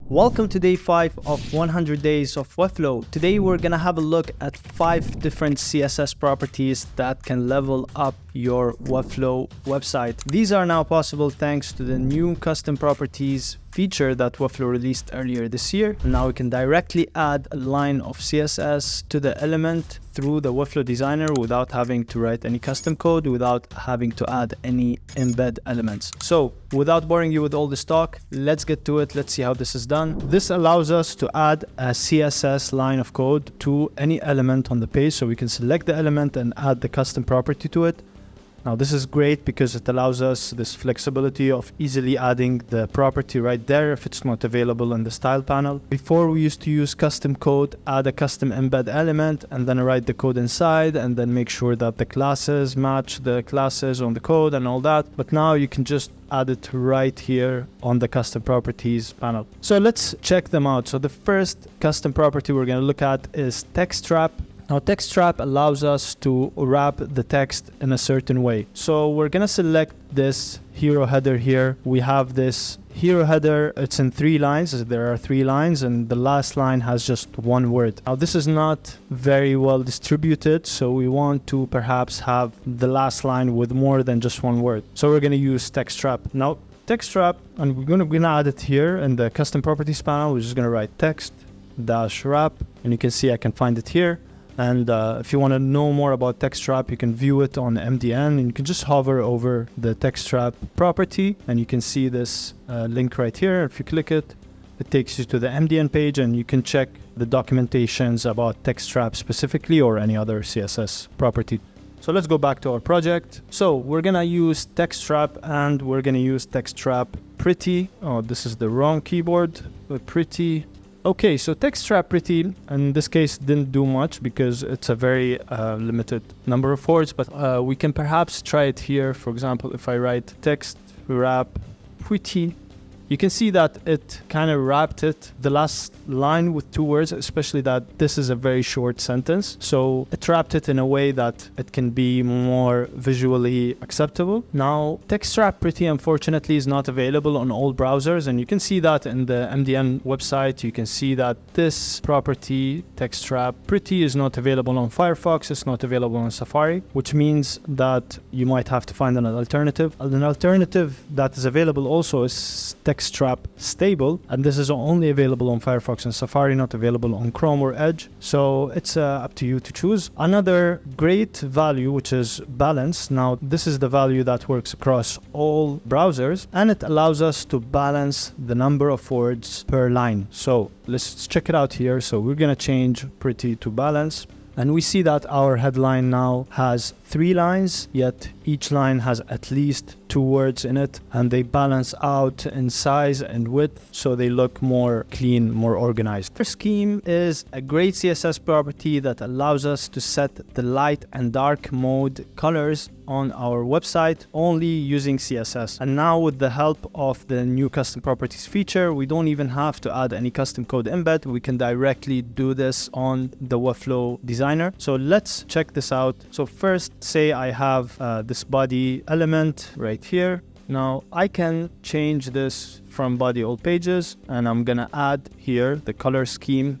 Welcome to day 5 of 100 Days of Webflow. Today we're gonna have a look at 5 different CSS properties that can level up your Webflow website. These are now possible thanks to the new custom properties feature that Webflow released earlier this year. Now we can directly add a line of CSS to the element through the Webflow designer without having to write any custom code, without having to add any embed elements. So without boring you with all this talk, let's get to it. Let's see how this is done. This allows us to add a CSS line of code to any element on the page. So we can select the element and add the custom property to it. Now this is great because it allows us this flexibility of easily adding the property right there if it's not available in the style panel. Before we used to use custom code, add a custom embed element and then write the code inside and then make sure that the classes match the classes on the code and all that. But now you can just add it right here on the custom properties panel. So let's check them out. So the first custom property we're going to look at is text wrap. Now text wrap allows us to wrap the text in a certain way. So we're gonna select this hero header here. We have this hero header, it's in 3 lines. There are 3 lines and the last line has just 1 word. Now this is not very well distributed, so we want to perhaps have the last line with more than just 1 word. So we're gonna use text wrap. Now text wrap, and we're gonna add it here in the custom properties panel. We're just gonna write text dash wrap, and you can see I can find it here. And if you want to know more about text wrap, you can view it on MDN and you can just hover over the text wrap property and you can see this link right here. If you click it, it takes you to the MDN page and you can check the documentations about text wrap specifically or any other CSS property. So let's go back to our project. So we're going to use text wrap and we're going to use text wrap pretty. Oh, this is the wrong keyboard, but pretty. Okay, so text wrap pretty in this case didn't do much because it's a very limited number of words, but we can perhaps try it here. For example, if I write text wrap pretty, you can see that it kind of wrapped it, the last line with 2 words, especially that this is a very short sentence. So it wrapped it in a way that it can be more visually acceptable. Now, text wrap pretty, unfortunately, is not available on all browsers. And you can see that in the MDN website. You can see that this property, text wrap pretty, is not available on Firefox. It's not available on Safari, which means that you might have to find an alternative. An alternative that is available also is text wrap stable, and this is only available on Firefox and Safari, not available on Chrome or Edge. So it's up to you to choose. Another great value, which is balance. Now this is the value that works across all browsers and it allows us to balance the number of words per line. So let's check it out here. So we're gonna change pretty to balance. And we see that our headline now has 3 lines, yet each line has at least 2 words in it, and they balance out in size and width, so they look more clean, more organized. Our scheme is a great CSS property that allows us to set the light and dark mode colors on our website only using CSS. And now with the help of the new custom properties feature, we don't even have to add any custom code embed. We can directly do this on the Webflow designer. So let's check this out. So first, say I have this body element right here. Now I can change this from body all pages, and I'm gonna add here the color scheme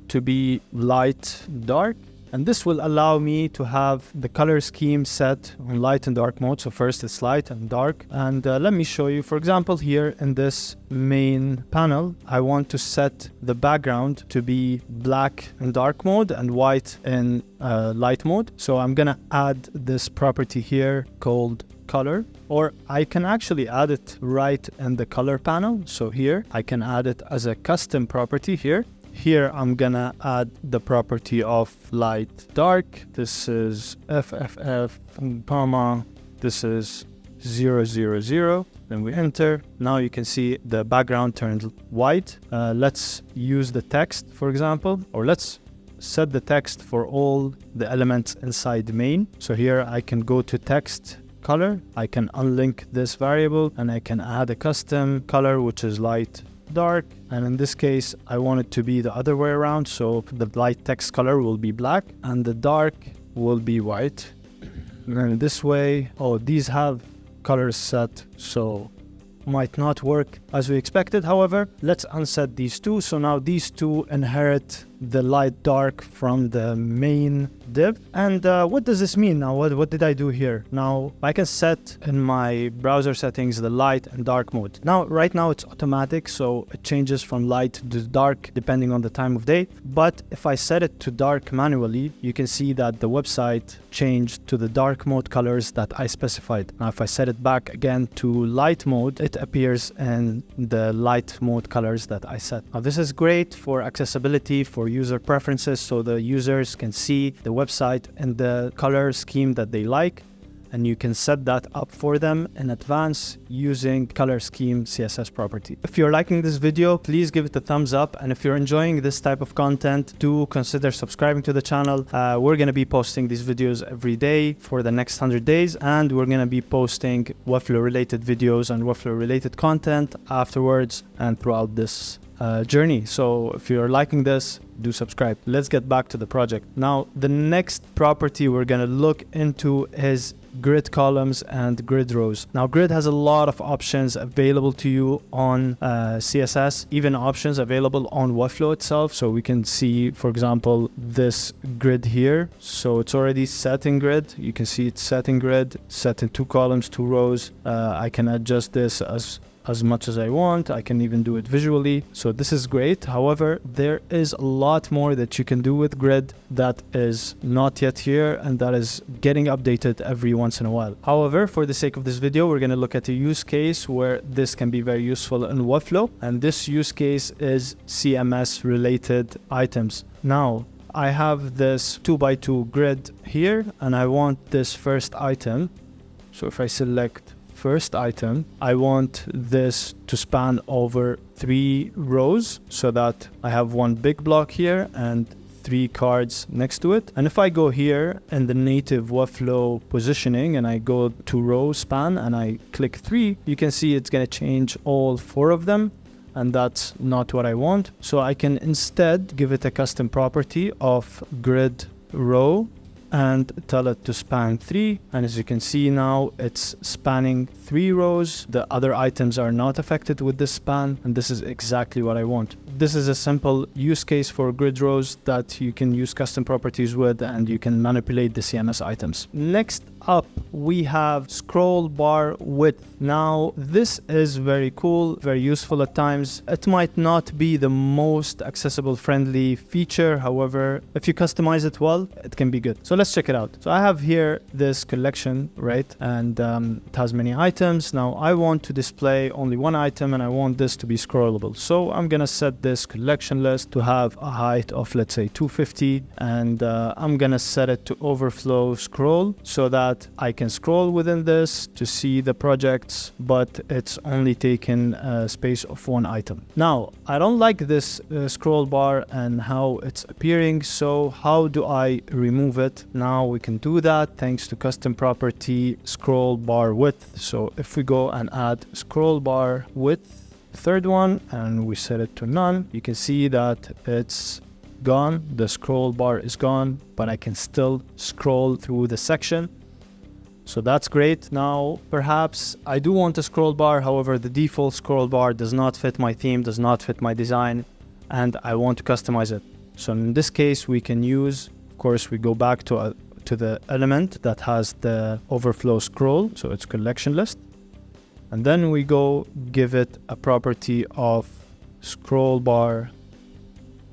to be light dark. And this will allow me to have the color scheme set on light and dark mode. So first it's light and dark. And let me show you, for example, here in this main panel, I want to set the background to be black in dark mode and white in light mode. So I'm gonna add this property here called color, or I can actually add it right in the color panel. So here I can add it as a custom property here. Here I'm gonna add the property of light dark. This is FFF, comma, this is 000. Then we enter. Now you can see the background turned white. Let's use the text, for example, or let's set the text for all the elements inside the main. So here I can go to text color. I can unlink this variable and I can add a custom color, which is light dark, and in this case I want it to be the other way around, so the light text color will be black and the dark will be white. And then this way, these have colors set, so might not work as we expected. However, let's unset these two. So now these two inherit the light dark from the main div. And what does this mean now? What did I do here? Now I can set in my browser settings the light and dark mode. Now right now it's automatic, so it changes from light to dark depending on the time of day. But if I set it to dark manually, you can see that the website changed to the dark mode colors that I specified. Now if I set it back again to light mode, it appears in the light mode colors that I set. Now this is great for accessibility, for user preferences, so the users can see the website and the color scheme that they like, and you can set that up for them in advance using color scheme CSS property. If you're liking this video, please give it a thumbs up, and if you're enjoying this type of content, do consider subscribing to the channel. We're going to be posting these videos every day for the next 100 days, and we're going to be posting Webflow related videos and Webflow related content afterwards and throughout this journey. So if you're liking this, do subscribe. Let's get back to the project. Now, the next property we're going to look into is grid columns and grid rows. Now, grid has a lot of options available to you on CSS, even options available on Webflow itself. So we can see, for example, this grid here. So it's already set in grid. You can see it's set in grid, set in 2 columns, 2 rows. I can adjust this as much as I want. I can even do it visually. So this is great. However, there is a lot more that you can do with grid that is not yet here and that is getting updated every once in a while. However, for the sake of this video, we're going to look at a use case where this can be very useful in Webflow. And this use case is CMS related items. Now, I have this 2x2 grid here and I want this first item. So if I select first item, I want this to span over 3 rows so that I have one big block here and 3 cards next to it. And if I go here in the native Webflow positioning and I go to row span and I click 3, you can see it's going to change all 4 of them. And that's not what I want. So I can instead give it a custom property of grid row and tell it to span 3, and as you can see now it's spanning 3 rows. The other items are not affected with this span, and this is exactly what I want. This is a simple use case for grid rows that you can use custom properties with, and you can manipulate the CMS items. Next up, we have scroll bar width. Now this is very cool, very useful at times. It might not be the most accessible friendly feature, however, if you customize it well, it can be good. So let's check it out. So I have here this collection, right? And it has many items. Now I want to display only one item and I want this to be scrollable. So I'm gonna set this collection list to have a height of, let's say, 250, and I'm gonna set it to overflow scroll so that I can scroll within this to see the projects, but it's only taken a space of 1 item. Now, I don't like this scroll bar and how it's appearing, so how do I remove it? Now we can do that thanks to custom property scroll bar width. So if we go and add scroll bar width, third one, and we set it to none, you can see that it's gone. The scroll bar is gone, but I can still scroll through the section. So that's great. Now, perhaps I do want a scroll bar. However, the default scroll bar does not fit my theme, does not fit my design, and I want to customize it. So in this case, we can use, of course, we go back to the element that has the overflow scroll. So it's collection list. And then we go give it a property of scroll bar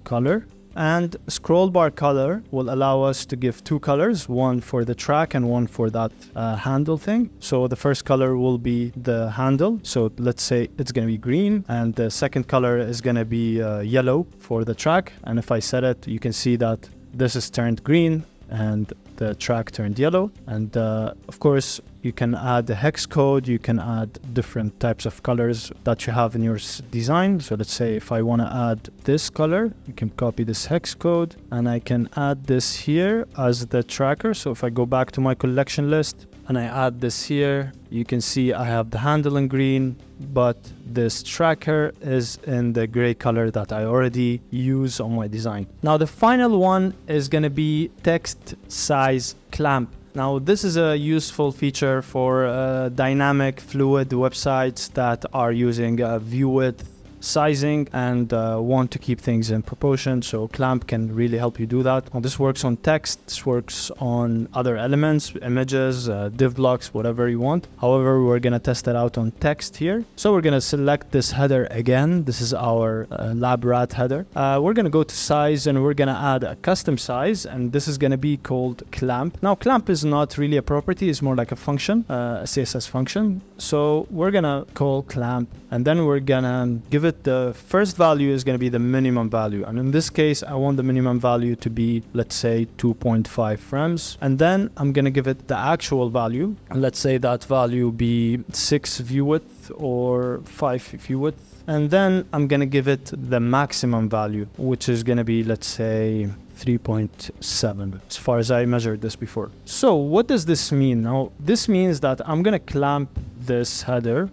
color. And scroll bar color will allow us to give 2 colors, one for the track and one for that handle thing. So the first color will be the handle. So let's say it's going to be green, and the second color is going to be yellow for the track. And if I set it, you can see that this is turned green and the track turned yellow. And of course, you can add the hex code, you can add different types of colors that you have in your design. So let's say if I want to add this color, you can copy this hex code and I can add this here as the tracker. So if I go back to my collection list and I add this here, you can see I have the handle in green, but this tracker is in the gray color that I already use on my design. Now the final one is going to be text size clamp. Now, this is a useful feature for dynamic, fluid websites that are using view width sizing and want to keep things in proportion. So clamp can really help you do that. Now, this works on text, this works on other elements, images, div blocks, whatever you want. However, we're going to test it out on text here. So we're going to select this header again. This is our lab rat header. We're going to go to size and we're going to add a custom size, and this is going to be called clamp. Now, clamp is not really a property, it's more like a function, a CSS function. So we're going to call clamp, and then we're going to give it the first value is going to be the minimum value. And in this case, I want the minimum value to be, let's say, 2.5 frames. And then I'm going to give it the actual value. And let's say that value be 6 view width or 5 view width. And then I'm going to give it the maximum value, which is going to be, let's say, 3.7 as far as I measured this before. So what does this mean? Now, this means that I'm going to clamp this header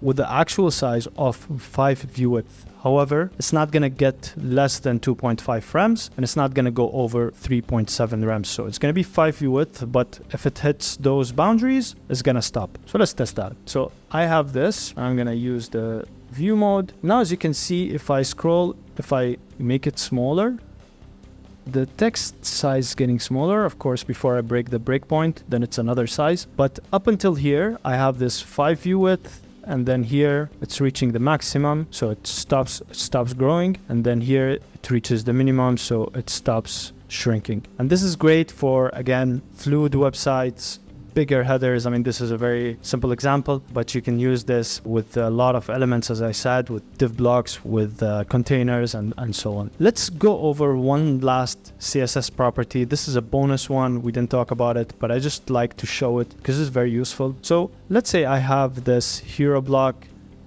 with the actual size of 5 view width. However, it's not going to get less than 2.5 frames, and it's not going to go over 3.7 rems. So it's going to be 5 view width, but if it hits those boundaries, it's going to stop. So let's test that. So I have this. I'm going to use the view mode. Now, as you can see, if I scroll, if I make it smaller, the text size is getting smaller. Of course, before I break the breakpoint, then it's another size. But up until here, I have this 5 view width. And then here it's reaching the maximum, so it stops growing, and then here it reaches the minimum, so it stops shrinking. And this is great for, again, fluid websites, bigger headers. I mean, this is a very simple example, but you can use this with a lot of elements, as I said, with div blocks, with containers, and so on. Let's go over one last CSS property. This is a bonus one. We didn't talk about it, but I just like to show it because it's very useful. So let's say I have this hero block.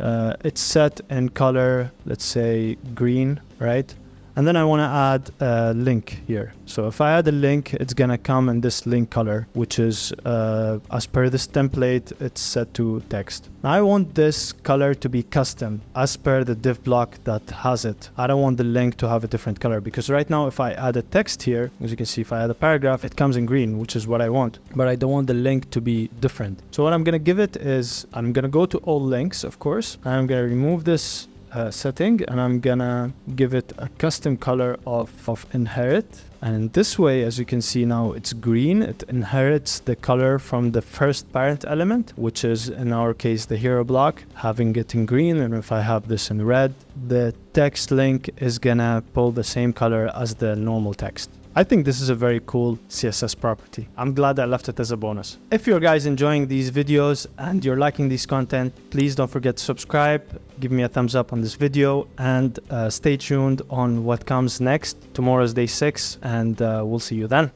It's set in color, let's say green, right? And then I want to add a link here. So if I add a link, it's going to come in this link color, which is, as per this template, it's set to text. Now I want this color to be custom as per the div block that has it. I don't want the link to have a different color, because right now if I add a text here, as you can see, if I add a paragraph, it comes in green, which is what I want. But I don't want the link to be different. So what I'm going to give it is, I'm going to go to all links, of course. I'm going to remove this setting, and I'm gonna give it a custom color of inherit. And this way, as you can see now, it's green. It inherits the color from the first parent element, which is in our case the hero block, having it in green. And if I have this in red, the text link is gonna pull the same color as the normal text. I think this is a very cool CSS property. I'm glad I left it as a bonus. If you're guys enjoying these videos and you're liking this content, please don't forget to subscribe, give me a thumbs up on this video, and stay tuned on what comes next. Tomorrow is day 6, and we'll see you then.